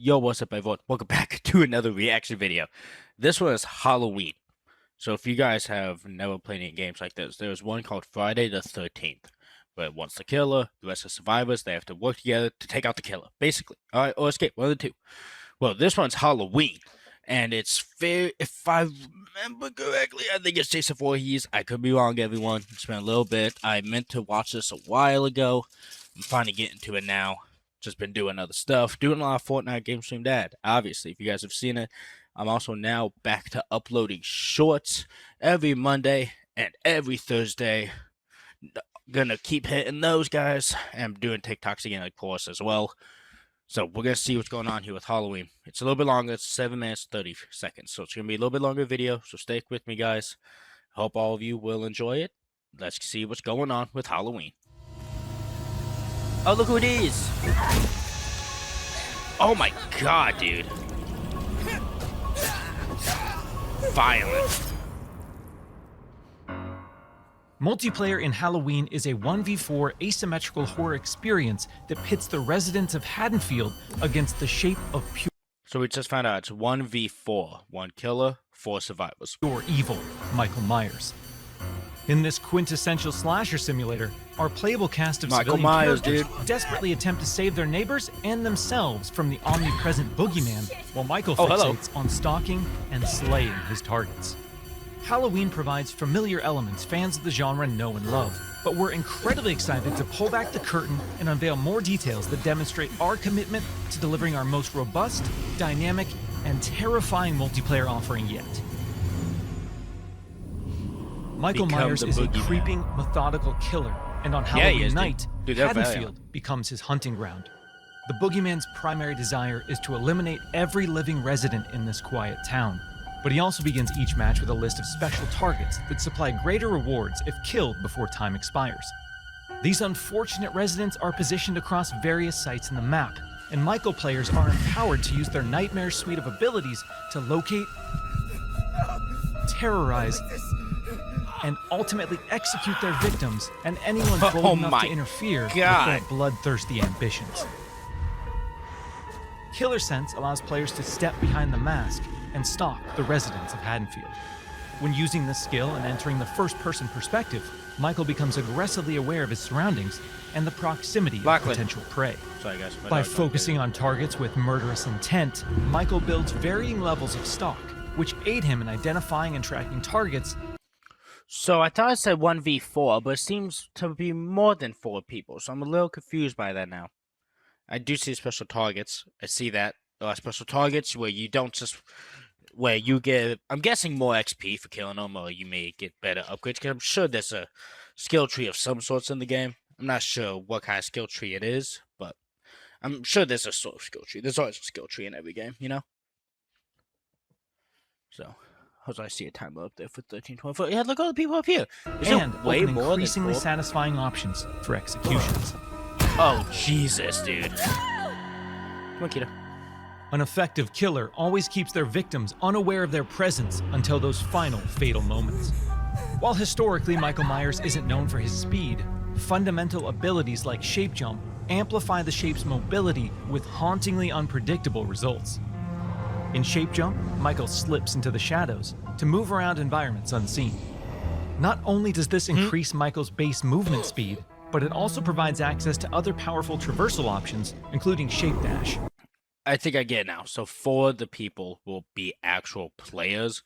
Yo, what's up, everyone? Welcome back to another reaction video. This one is Halloween. So if you guys have never played any games like this, there's one called Friday the 13th, where once the killer, the rest of the survivors, they have to work together to take out the killer, basically. Alright, or escape, one of the two. Well, this one's Halloween, and it's fair, if I remember correctly, I think it's Jason Voorhees. I could be wrong, everyone. It's been a little bit. I meant to watch this a while ago. I'm finally getting to it now. Just been doing other stuff, doing a lot of Fortnite Game Stream Dad. Obviously, if you guys have seen it, I'm also now back to uploading shorts every Monday and every Thursday. Gonna keep hitting those, guys. I'm doing TikToks again, of course, as well. So we're gonna see what's going on here with Halloween. It's a little bit longer. It's 7 minutes 30 seconds, so it's gonna be a little bit longer video. So stick with me, guys. Hope all of you will enjoy it. Let's see what's going on with Halloween. Oh, look who it is! Oh my god, dude. Violent. Multiplayer in Halloween is a 1v4 asymmetrical horror experience that pits the residents of Haddonfield against the shape of So we just found out it's 1v4. One killer, 4 survivors. pure evil, Michael Myers. In this quintessential slasher simulator, our playable cast of Michael civilian Myers, characters dude. desperately attempt to save their neighbors and themselves from the omnipresent boogeyman, while Michael hello. fixates on stalking and slaying his targets. Halloween provides familiar elements fans of the genre know and love, but we're incredibly excited to pull back the curtain and unveil more details that demonstrate our commitment to delivering our most robust, dynamic, and terrifying multiplayer offering yet. Michael Become Myers the is a boogeyman. creeping, methodical killer, and on Yeah, he Halloween is, dude. night, Dude, they're Haddonfield violent. becomes his hunting ground. The boogeyman's primary desire is to eliminate every living resident in this quiet town, but he also begins each match with a list of special targets that supply greater rewards if killed before time expires. These unfortunate residents are positioned across various sites in the map, and Michael players are empowered to use their nightmare suite of abilities to locate, terrorize, and ultimately execute their victims and anyone bold Oh enough my to interfere God. with their bloodthirsty ambitions. Killer Sense allows players to step behind the mask and stalk the residents of Haddonfield. When using this skill and entering the first-person perspective, Michael becomes aggressively aware of his surroundings and the proximity of Lachlan. potential prey. Sorry, guys. By focusing on targets with murderous intent, Michael builds varying levels of stalk, which aid him in identifying and tracking targets. So I thought it said 1v4, but it seems to be more than 4 people, so I'm a little confused by that now. I do see special targets. I see that. Special targets where you don't just... Where you get... I'm guessing more XP for killing them, or you may get better upgrades, because I'm sure there's a skill tree of some sorts in the game. I'm not sure what kind of skill tree it is, but I'm sure there's a sort of skill tree. There's always a skill tree in every game, you know? So... As I see a timer up there for 13:24. Yeah, look at all the people up here. Is there And way open more than increasingly 4? satisfying options for executions. Oh, Jesus, dude. Come on, Kita. An effective killer always keeps their victims unaware of their presence until those final fatal moments. While historically Michael Myers isn't known for his speed, fundamental abilities like shape jump amplify the shape's mobility with hauntingly unpredictable results. In shape jump, Michael slips into the shadows to move around environments unseen. Not only does this increase Michael's base movement speed, but it also provides access to other powerful traversal options, including shape dash. I think I get it now. So 4 of the people will be actual players,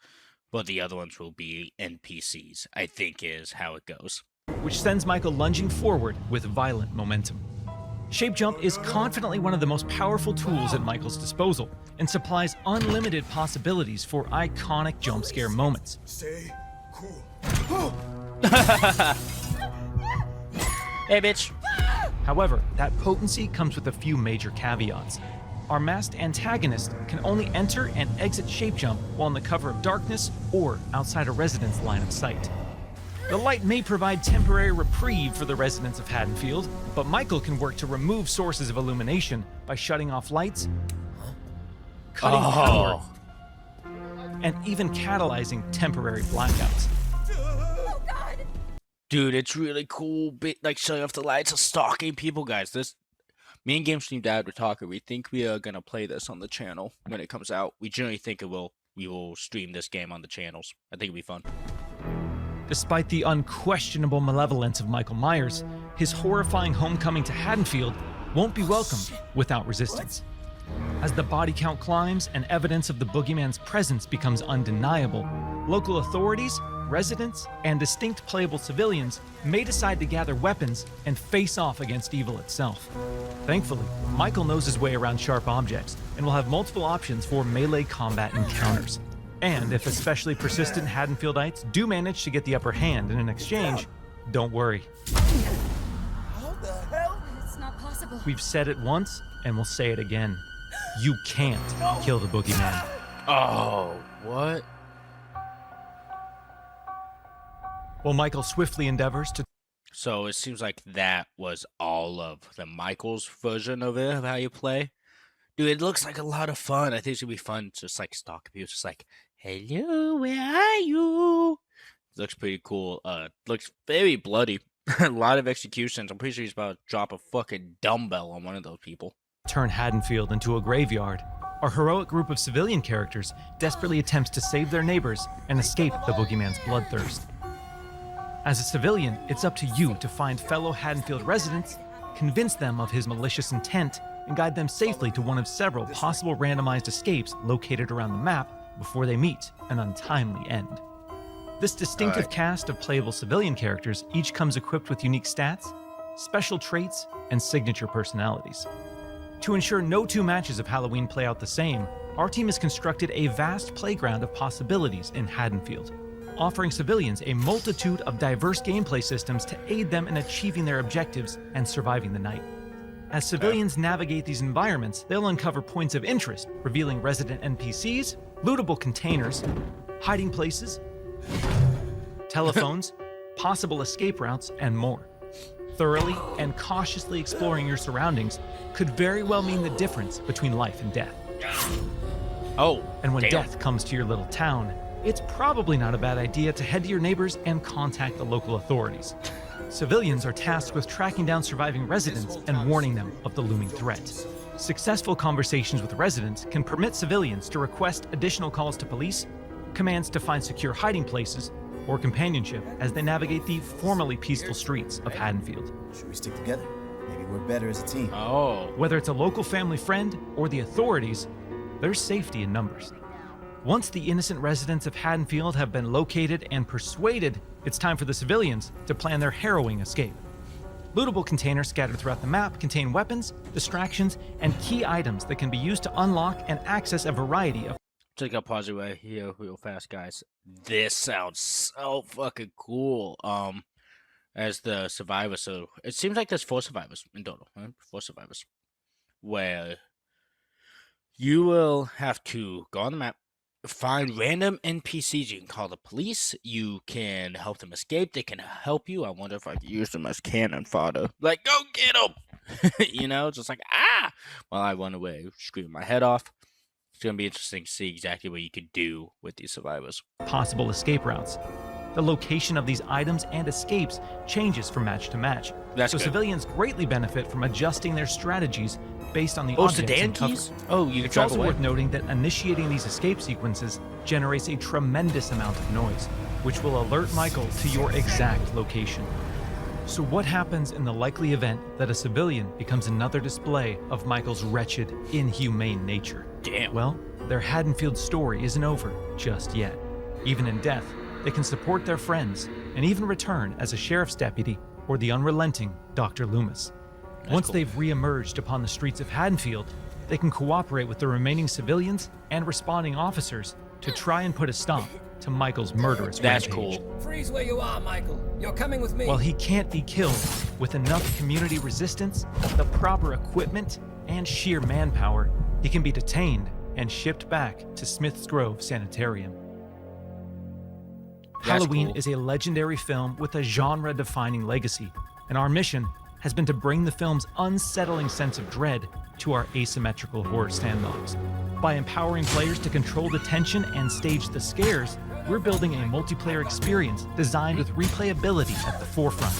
but the other ones will be NPCs, I think is how it goes. Which sends Michael lunging forward with violent momentum. Shape jump is confidently one of the most powerful tools at Michael's disposal and supplies unlimited possibilities for iconic jump scare moments. Stay cool. Hey, bitch. However, that potency comes with a few major caveats. Our masked antagonist can only enter and exit shape jump while in the cover of darkness or outside a resident's line of sight. The light may provide temporary reprieve for the residents of Haddonfield, but Michael can work to remove sources of illumination by shutting off lights, cutting power, and even catalyzing temporary blackouts. Dude, it's really cool. Like shutting off the lights and stalking people, guys. This Me and Game Stream Dad were talking. We think we are gonna play this on the channel when it comes out. We generally think we will stream this game on the channels. I think it'll be fun. Despite the unquestionable malevolence of Michael Myers, his horrifying homecoming to Haddonfield won't be welcomed without resistance. As the body count climbs and evidence of the boogeyman's presence becomes undeniable, local authorities, residents, and distinct playable civilians may decide to gather weapons and face off against evil itself. Thankfully, Michael knows his way around sharp objects and will have multiple options for melee combat encounters. And if especially persistent Haddonfieldites do manage to get the upper hand in an exchange, don't worry. How the hell? It's not possible. We've said it once, and we'll say it again. You can't kill the boogeyman. Oh, what? While Michael swiftly endeavors to... So it seems like that was all of the Michael's version of it, of how you play. Dude, it looks like a lot of fun. I think it's gonna be fun just like stalking people. Just like, hello, where are you? It looks pretty cool. Looks very bloody. A lot of executions. I'm pretty sure he's about to drop a fucking dumbbell on one of those people. turn Haddonfield into a graveyard, our heroic group of civilian characters desperately attempts to save their neighbors and escape the boogeyman's bloodthirst. As a civilian, it's up to you to find fellow Haddonfield residents, convince them of his malicious intent, and guide them safely to one of several possible randomized escapes located around the map before they meet an untimely end. This distinctive cast of playable civilian characters each comes equipped with unique stats, special traits, and signature personalities. To ensure no two matches of Halloween play out the same, our team has constructed a vast playground of possibilities in Haddonfield, offering civilians a multitude of diverse gameplay systems to aid them in achieving their objectives and surviving the night. As civilians navigate these environments, they'll uncover points of interest, revealing resident NPCs, lootable containers, hiding places, telephones, possible escape routes, and more. Thoroughly and cautiously exploring your surroundings could very well mean the difference between life and death. Oh, And when damn. death comes to your little town, it's probably not a bad idea to head to your neighbors and contact the local authorities. Civilians are tasked with tracking down surviving residents and warning them of the looming threat. Successful conversations with residents can permit civilians to request additional calls to police, commands to find secure hiding places, or companionship as they navigate the formerly peaceful streets of Haddonfield. Should we stick together? Maybe we're better as a team. Oh, Whether it's a local family friend or the authorities, there's safety in numbers. Once the innocent residents of Haddonfield have been located and persuaded, it's time for the civilians to plan their harrowing escape. Lootable containers scattered throughout the map contain weapons, distractions, and key items that can be used to unlock and access a variety of... take a pause right here real fast, guys. This sounds so fucking cool. As the survivors, so it seems like there's 4 survivors in total, right? 4 survivors, where you will have to go on the map, find random NPCs. You can call the police. You can help them escape. They can help you. I wonder if I could use them as cannon fodder. Like, go get them! You know, just like, ah! While I run away, screaming my head off. It's going to be interesting to see exactly what you could do with these survivors. possible escape routes. The location of these items and escapes changes from match to match, That's so good. civilians greatly benefit from adjusting their strategies based on the Oh, objects sedan in cover. keys? Oh, you can It's drive also away. worth noting that initiating these escape sequences generates a tremendous amount of noise, which will alert Michael to your exact location. So what happens in the likely event that a civilian becomes another display of Michael's wretched, inhumane nature? Damn. Well, their Haddonfield story isn't over just yet. Even in death, they can support their friends and even return as a sheriff's deputy or the unrelenting Dr. Loomis. Once cool. they've re-emerged upon the streets of Haddonfield, they can cooperate with the remaining civilians and responding officers to try and put a stop to Michael's murderous That's rampage. cool. Freeze where you are, Michael. You're coming with me. While he can't be killed, with enough community resistance, the proper equipment, and sheer manpower, he can be detained and shipped back to Smith's Grove Sanitarium. Halloween cool. is a legendary film with a genre-defining legacy, and our mission has been to bring the film's unsettling sense of dread to our asymmetrical horror sandbox. By empowering players to control the tension and stage the scares, we're building a multiplayer experience designed with replayability at the forefront.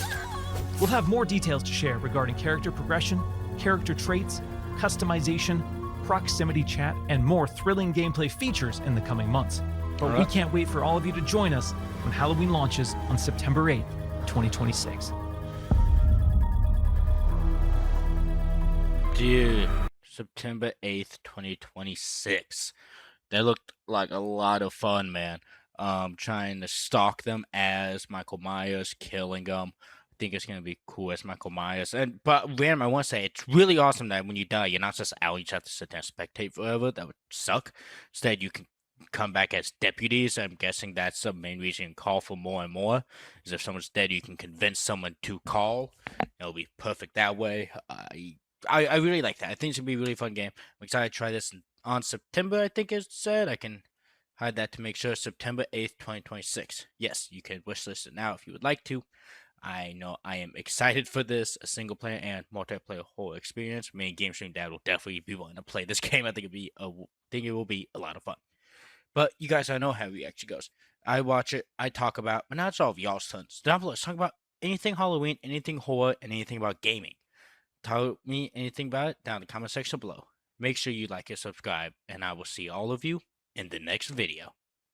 We'll have more details to share regarding character progression, character traits, customization, proximity chat, and more thrilling gameplay features in the coming months. But we can't wait for all of you to join us when Halloween launches on September 8th, 2026. Dude, September 8th, 2026. That looked like a lot of fun, man. Trying to stalk them as Michael Myers, killing them. I think it's gonna be cool as Michael Myers. But random, I want to say it's really awesome that when you die, you're not just out. You just have to sit there and spectate forever. That would suck. Instead, you can come back as deputies. I'm guessing that's the main reason you call for more and more. Is if someone's dead, you can convince someone to call. It'll be perfect that way. I really like that. I think it's gonna be a really fun game. I'm excited to try this on September. I think it said I can hide that to make sure. September 8th, 2026. Yes, you can wishlist it now if you would like to. I know I am excited for this, a single player and multiplayer whole experience. Me and Game Stream Dad will definitely be wanting to play this game. I think it will be a lot of fun. But you guys, I know how it actually goes. I watch it, I talk about, but now it's all of y'all's turns. Down below, let's talk about anything Halloween, anything horror, and anything about gaming. Tell me anything about it down in the comment section below. Make sure you like and subscribe, and I will see all of you in the next video.